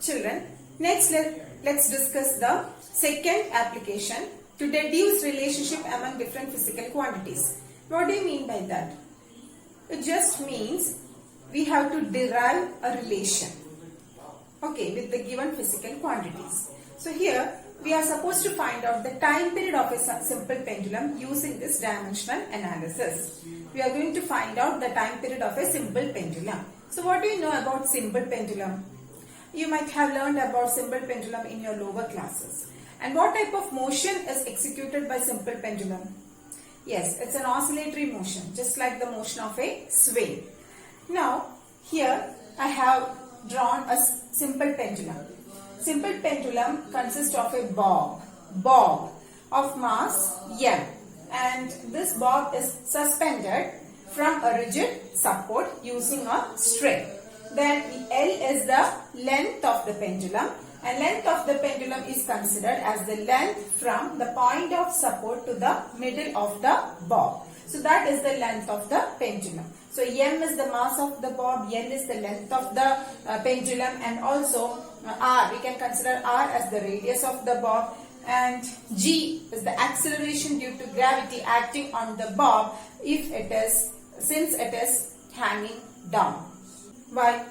Children, next let's discuss the second application to deduce relationship among different physical quantities. What do you mean by that? It just means we have to derive a relation, okay, with the given physical quantities. So here we are supposed to find out the time period of a simple pendulum using this dimensional analysis. We are going to find out the time period of a simple pendulum. So what do you know about simple pendulum? You might have learned about simple pendulum in your lower classes. And what type of motion is executed by simple pendulum? Yes, it's an oscillatory motion, just like the motion of a swing. Now, here I have drawn a simple pendulum. Simple pendulum consists of a bob of mass m, and this bob is suspended from a rigid support using a string. Then L is the length of the pendulum, and length of the pendulum is considered as the length from the point of support to the middle of the bob. So that is the length of the pendulum. So m is the mass of the bob, L is the length of the pendulum, and also R, we can consider R as the radius of the bob, and G is the acceleration due to gravity acting on the bob since it is hanging down. Why?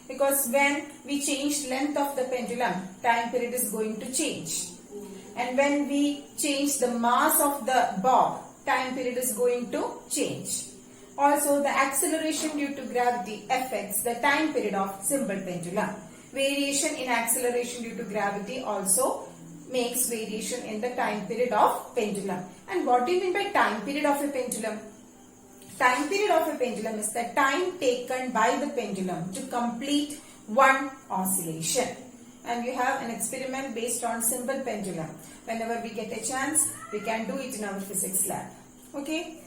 Because when we change length of the pendulum, time period is going to change. And when we change the mass of the bob, time period is going to change. Also, the acceleration due to gravity affects the time period of simple pendulum. Variation in acceleration due to gravity also makes variation in the time period of pendulum. And what do you mean by time period of a pendulum? Time period of a pendulum is the time taken by the pendulum to complete one oscillation. And we have an experiment based on simple pendulum. Whenever we get a chance, we can do it in our physics lab. Okay.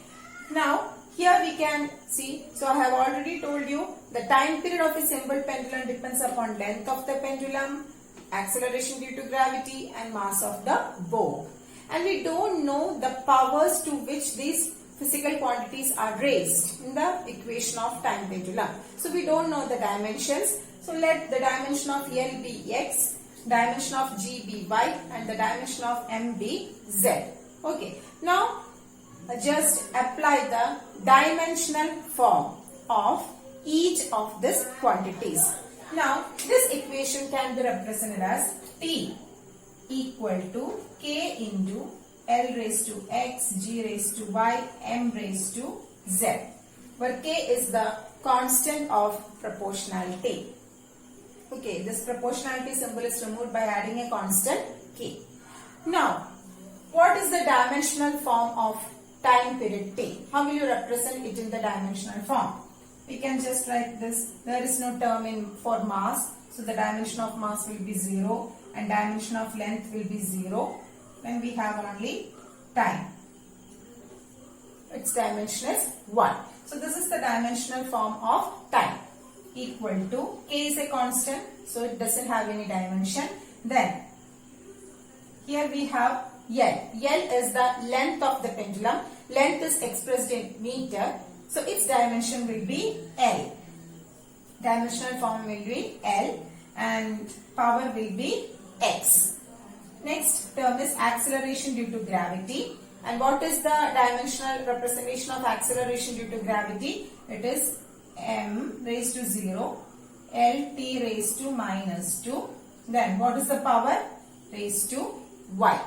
Now, here we can see, so I have already told you the time period of a simple pendulum depends upon length of the pendulum, acceleration due to gravity, and mass of the bob. And we don't know the powers to which these physical quantities are raised in the equation of time pendulum. So we don't know the dimensions. So let the dimension of L be x, dimension of G be y, and the dimension of M be z. Okay. Now just apply the dimensional form of each of these quantities. Now this equation can be represented as T equal to K into L raised to x, G raised to y, M raised to z, where K is the constant of proportionality. Okay, this proportionality symbol is removed by adding a constant K. Now, what is the dimensional form of time period T? How will you represent it in the dimensional form? We can just write this. There is no term for mass, so the dimension of mass will be 0 and dimension of length will be 0. When we have only time, its dimension is 1. So this is the dimensional form of time, equal to K is a constant, so it doesn't have any dimension. Then here we have L. L is the length of the pendulum. Length is expressed in meter, so its dimension will be L. Dimensional form will be L and power will be x. Next term is acceleration due to gravity. And what is the dimensional representation of acceleration due to gravity? It is m raised to 0, L t raised to minus 2. Then what is the power? Raised to y.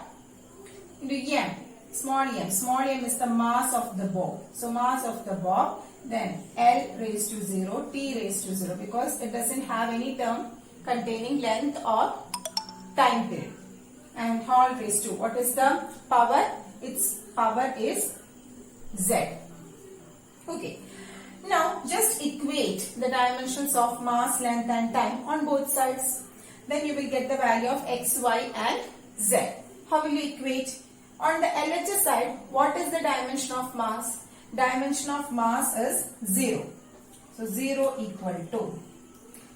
Into m. Small m is the mass of the bob. So mass of the bob. Then L raised to 0, t raised to 0, because it doesn't have any term containing length or time period. And all raised to, what is the power? Its power is z. Okay. Now just equate the dimensions of mass, length and time on both sides. Then you will get the value of x, y and z. How will you equate? On the LHS side, what is the dimension of mass? Dimension of mass is 0. So 0 equal to.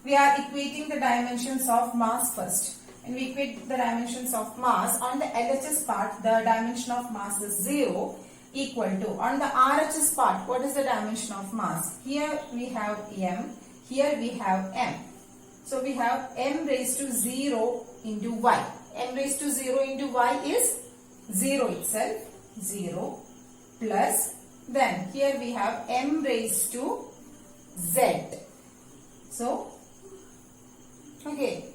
We are equating the dimensions of mass first. When we equate the dimensions of mass, on the LHS part, the dimension of mass is 0 equal to. On the RHS part, what is the dimension of mass? Here we have m, here we have m. So we have m raised to 0 into y. M raised to 0 into y is 0 itself. 0 plus, then here we have m raised to z. So, okay.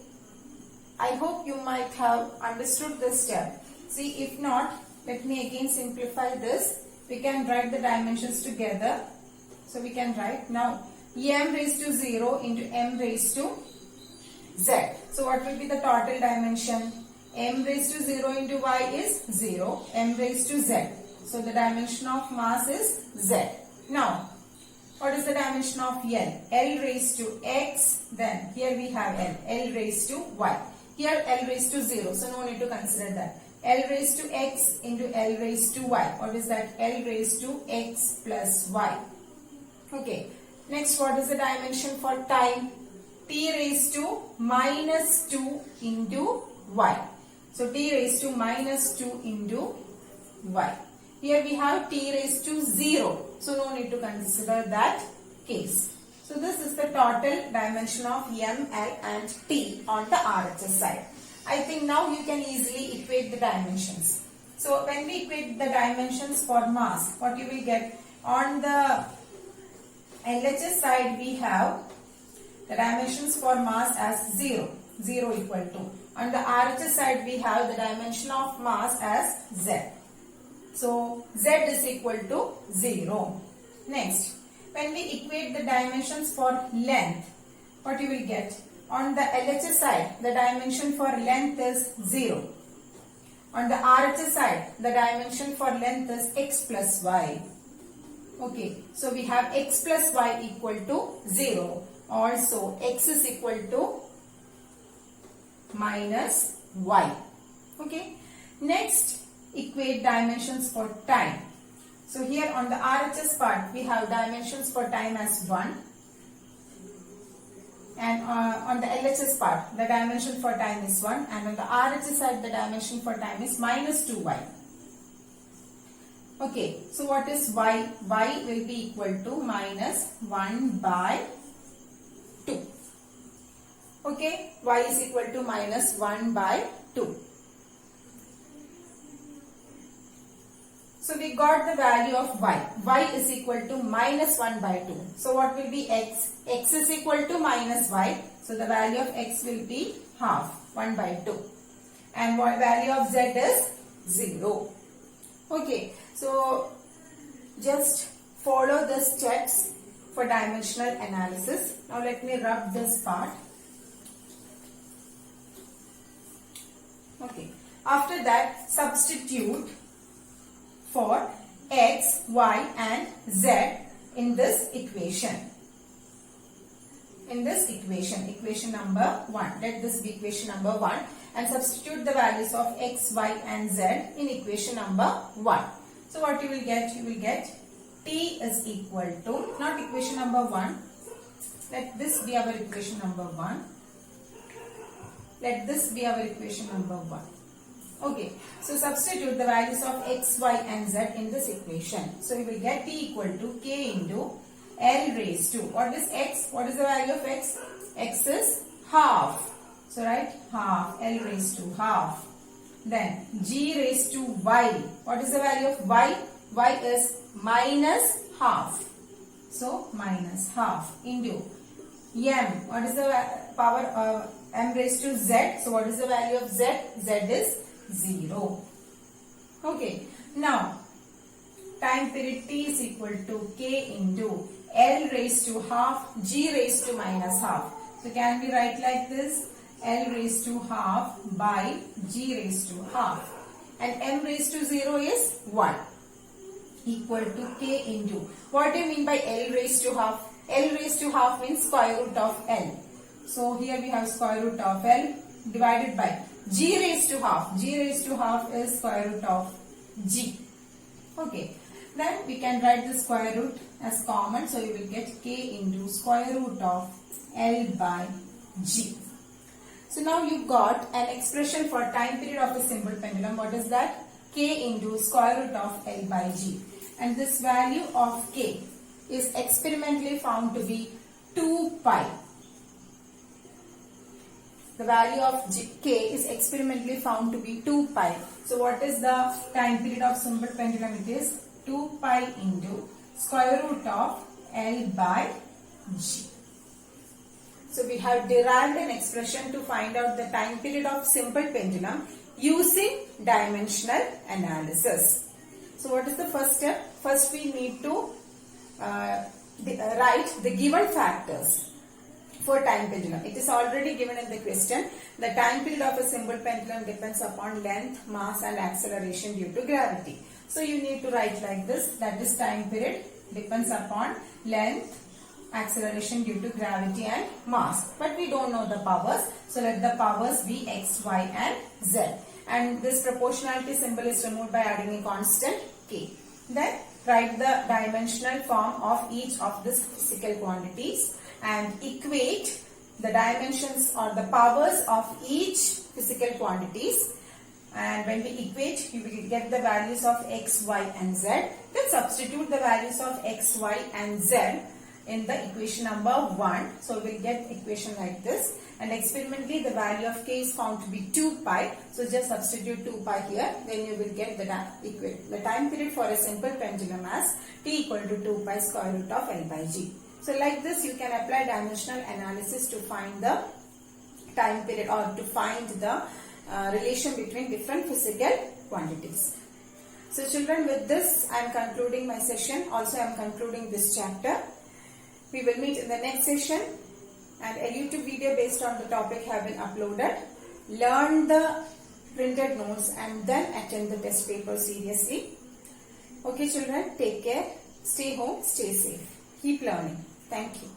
I hope you might have understood this step. See, if not, let me again simplify this. We can write the dimensions together. So we can write now m raised to 0 into m raised to z. So what will be the total dimension? M raised to 0 into y is 0. M raised to z. So the dimension of mass is z. Now, what is the dimension of L? L raised to x. Then here we have L. L raised to y. Here L raised to 0. So no need to consider that. L raised to x into L raised to y. What is that? L raised to x plus y. Okay. Next, what is the dimension for time? T raised to minus 2 into y. So t raised to minus 2 into y. Here we have t raised to 0. So no need to consider that case. So this is the total dimension of m, l and t on the RHS side. I think now you can easily equate the dimensions. So when we equate the dimensions for mass, what you will get? On the LHS side we have the dimensions for mass as 0. 0 equal to. On the RHS side we have the dimension of mass as z. So z is equal to 0. Next, when we equate the dimensions for length, what you will get? On the LHS side, the dimension for length is 0. On the RHS side, the dimension for length is x plus y. Okay, so we have x plus y equal to 0. Also, x is equal to minus y. Okay, next, equate dimensions for time. So here on the RHS part, we have dimensions for time as 1. And on the LHS part, the dimension for time is 1. And on the RHS side, the dimension for time is minus 2y. Okay, so what is y? Y will be equal to minus 1 by 2. Okay, y is equal to minus 1 by 2. So we got the value of y. Y is equal to minus 1 by 2. So what will be x? X is equal to minus y. So the value of x will be half, 1 by 2. And what value of z is 0. Okay, so just follow the steps for dimensional analysis. Now let me rub this part. Okay, after that substitute for x, y and z in this equation. Equation number 1. Let this be equation number 1 and substitute the values of x, y and z in equation number 1. So what you will get? You will get t is equal to, not equation number 1. Let this be our equation number 1. Let this be our equation number 1. Okay, so substitute the values of x, y and z in this equation. So you will get t equal to k into L raised to, what is x? What is the value of x? X is half. So write half, L raised to half. Then g raised to y. What is the value of y? Y is minus half. So minus half into m. What is the power of m raised to z? So what is the value of z? Z is 0. Okay. Now time period t is equal to k into L raised to half, g raised to minus half. So can we write like this? L raised to half by g raised to half. And m raised to 0 is 1 equal to k into. What do you mean by L raised to half? L raised to half means square root of L. So here we have square root of L divided by g raised to half. G raised to half is square root of g. Okay. Then we can write the square root as common. So you will get k into square root of L by g. So now you got an expression for time period of a simple pendulum. What is that? K into square root of L by g. And this value of k is experimentally found to be 2 pi. the value of k is experimentally found to be 2 pi. So what is the time period of simple pendulum? It is 2 pi into square root of L by G. So we have derived an expression to find out the time period of simple pendulum using dimensional analysis. So what is the first step? First we need to write the given factors for time pendulum. It is already given in the question. The time period of a simple pendulum depends upon length, mass and acceleration due to gravity. So you need to write like this, that this time period depends upon length, acceleration due to gravity and mass. But we don't know the powers. So let the powers be x, y and z. And this proportionality symbol is removed by adding a constant k. Then write the dimensional form of each of these physical quantities and equate the dimensions or the powers of each physical quantities. And when we equate, you will get the values of x, y and z. Then substitute the values of x, y and z in the equation number 1. So we will get equation like this. And experimentally the value of k is found to be 2 pi. So just substitute 2 pi here. Then you will get the time period for a simple pendulum as t equal to 2 pi square root of L by G. So like this you can apply dimensional analysis to find the time period or to find the relation between different physical quantities. So children, with this I am concluding my session. Also I am concluding this chapter. We will meet in the next session, and a YouTube video based on the topic have been uploaded. Learn the printed notes and then attend the test paper seriously. Okay children, take care, stay home, stay safe, keep learning. Thank you.